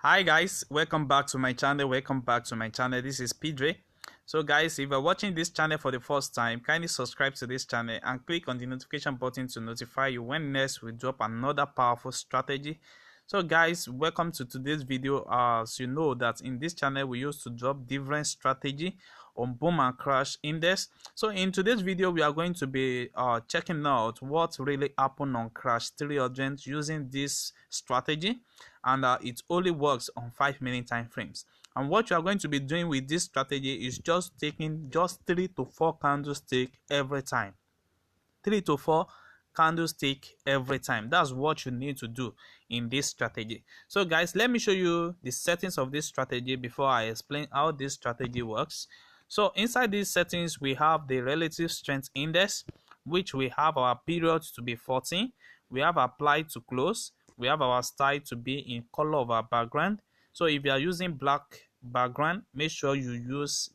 Hi guys, welcome back to my channel. This is Pidre. So guys, if you're watching this channel for the first time, kindly subscribe to this channel and click on the notification button to notify you when next we drop another powerful strategy. So guys, welcome to today's video. As you know that in this channel we used to drop different strategy on boom and crash index. So in today's video we are going to be checking out what really happened on crash 300 using this strategy, and it only works on 5-minute time frames. And what you are going to be doing with this strategy is just taking just 3 to 4 candlestick every time. 3 to 4 candlestick every time. That's what you need to do in this strategy. So guys, let me show you the settings of this strategy before I explain how this strategy works. So inside these settings we have the relative strength index, which we have our period to be 14, we have apply to close, we have our style to be in color of our background. So if you are using black background, make sure you use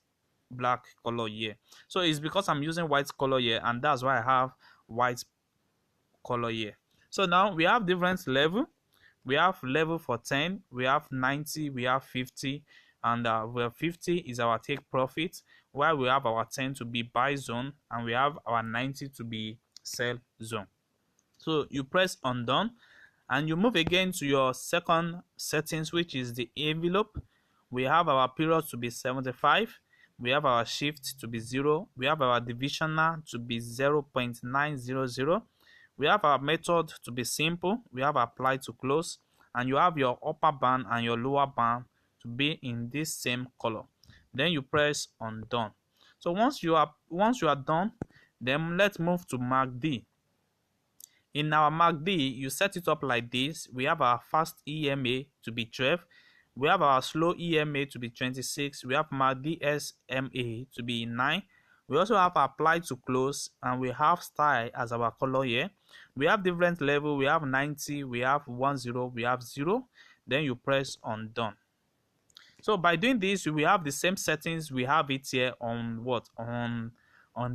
black color here. So it's because I'm using white color here, and that's why I have white color here. So now we have different level. We have level for 10, we have 90, we have 50, and where 50 is our take profit, while we have our 10 to be buy zone, and we have our 90 to be sell zone. So you press on done and you move again to your second settings, which is the envelope. We have our period to be 75, we have our shift to be 0, we have our divisional to be 0.900, we have our method to be simple, we have apply to close, and you have your upper band and your lower band to be in this same color. Then you press on done. So once you are done, then let's move to MACD. In our MACD, you set it up like this. We have our fast EMA to be 12. We have our slow EMA to be 26. We have MACD SMA to be 9. We also have apply to close, and we have style as our color here. We have different level. We have 90, we have 10, we have 0. Then you press on done. So by doing this, we have the same settings. We have it here on what? On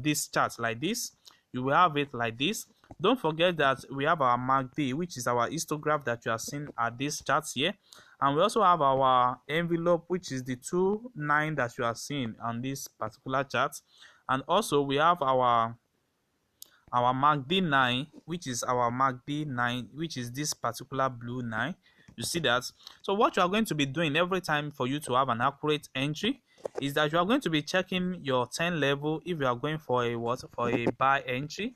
this chart like this. You will have it like this. Don't forget that we have our MACD, which is our histograph that you are seeing at this chart here, and we also have our envelope, which is the 2-9 that you are seeing on this particular chart, and also we have our MACD 9, which is our MACD 9, which is this particular blue 9. You see that? So what you are going to be doing every time for you to have an accurate entry is that you are going to be checking your 10 level if you are going for a buy entry.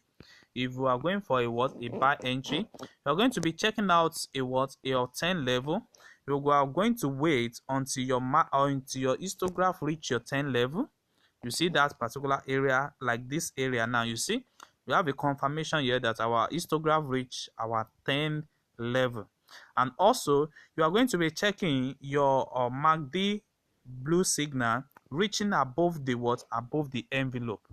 If you are going for a buy entry, you are going to be checking out your 10 level. You are going to wait until your histograph reach your 10 level. You see that particular area, like this area now. You see we have a confirmation here that our histograph reach our 10 level. And also you are going to be checking your MACD blue signal reaching above the envelope.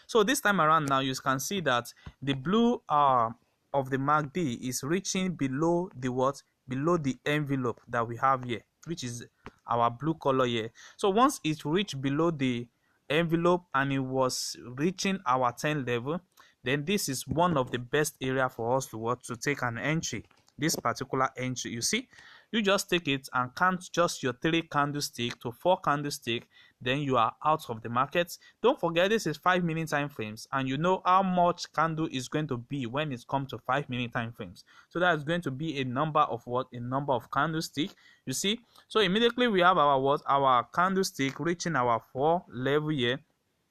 So this time around now you can see that the blue of the MACD is reaching below the envelope that we have here, which is our blue color here. So once it reached below the envelope and it was reaching our 10 level, then this is one of the best area for us to take an entry. This particular entry, you see, you just take it and count just your 3 candlestick to 4 candlestick, then you are out of the market. Don't forget this is 5-minute time frames, and you know how much candle is going to be when it comes to 5-minute time frames. So that is going to be a number of candlestick, you see. So immediately we have our candlestick reaching our 4 level here,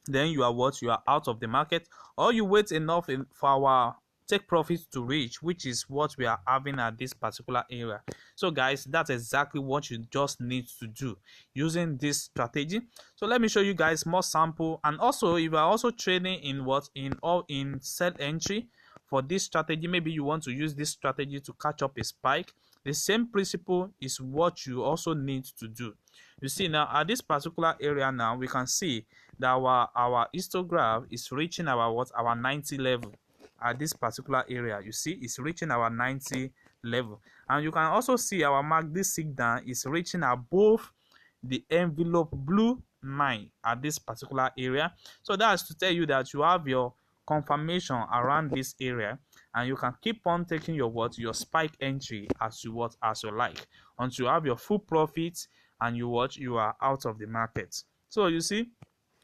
then you are out of the market, or you wait enough for our take profit to reach, which is what we are having at this particular area. So guys, that's exactly what you just need to do using this strategy. So let me show you guys more sample. And also if you are also trading in sell entry for this strategy, maybe you want to use this strategy to catch up a spike, the same principle is what you also need to do. You see now at this particular area now we can see that our histograph is reaching our 90 level. At this particular area, you see it's reaching our 90 level, and you can also see our MACD signal is reaching above the envelope blue 9 at this particular area. So that's to tell you that you have your confirmation around this area, and you can keep on taking your your spike entry as you like, until you have your full profit and you are out of the market. So you see,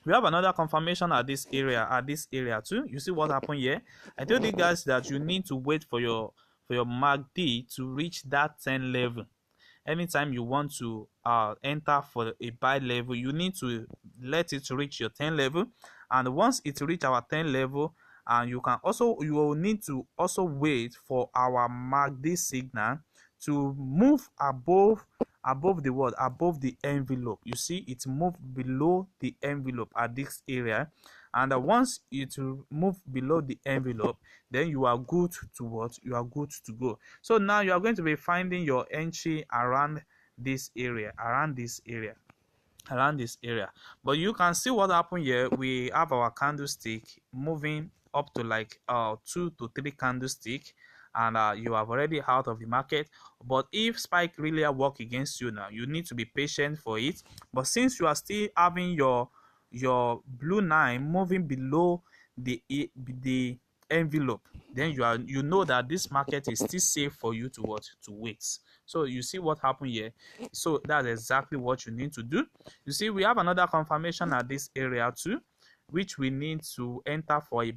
we have another confirmation at this area too. You see what happened here? I told you guys that you need to wait for your MACD to reach that 10 level. Anytime you want to enter for a buy level, you need to let it reach your 10 level, and once it reach our 10 level, and you will need to also wait for our MACD signal to move above the word, above the envelope. You see, it moved below the envelope at this area, and once it move below the envelope, then you are good to what? You are good to go. So now you are going to be finding your entry around this area, around this area. But you can see what happened here. We have our candlestick moving up to like 2 to 3 candlestick, and you are already out of the market. But if spike really work against you now, you need to be patient for it. But since you are still having your blue 9 moving below the envelope, then you know that this market is still safe for you to wait. So you see what happened here. So that's exactly what you need to do. You see, we have another confirmation at this area too, which we need to enter for a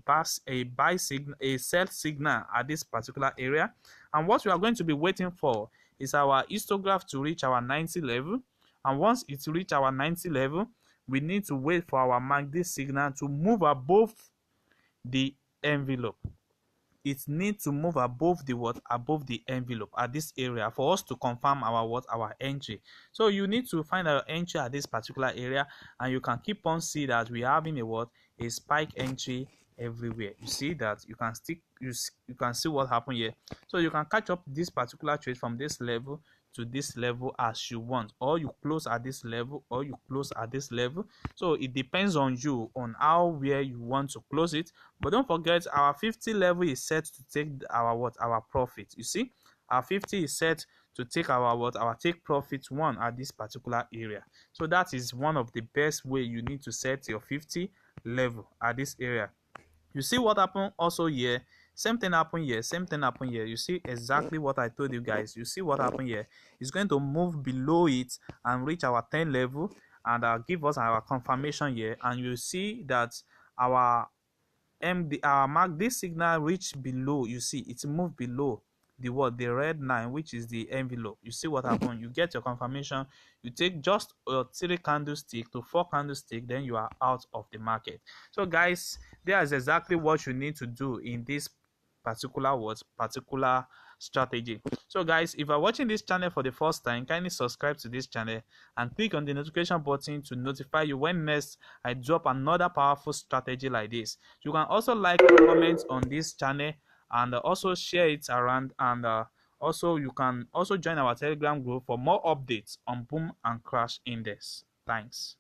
sell signal at this particular area. And what we are going to be waiting for is our histograph to reach our 90 level. And once it reach our 90 level, we need to wait for our MACD signal to move above the envelope. It needs to move above the above the envelope at this area for us to confirm our entry. So you need to find our entry at this particular area, and you can keep on see that we are having a spike entry everywhere. You see that you can see what happened here. So you can catch up this particular trade from this level to this level as you want, or you close at this level, or you close at this level. So it depends on you, on where you want to close it. But don't forget, our 50 level is set to take our profit. You see, our 50 is set to take our take profit 1 at this particular area. So that is one of the best way you need to set your 50 level at this area. You see what happened also here? Same thing happened here. You see exactly what I told you guys. You see what happened here? It's going to move below it and reach our 10 level, and give us our confirmation here. And you see that our MACD signal reached below. You see it moved below the red line, which is the envelope. You see what happened? You get your confirmation, you take just 3 candlestick to 4 candlestick, then you are out of the market. So guys, there's exactly what you need to do in this particular strategy. So guys, if you're watching this channel for the first time, kindly subscribe to this channel and click on the notification button to notify you when next I drop another powerful strategy like this. You can also like and comment on this channel, and also share it around, and also you can also join our Telegram group for more updates on boom and crash index. Thanks.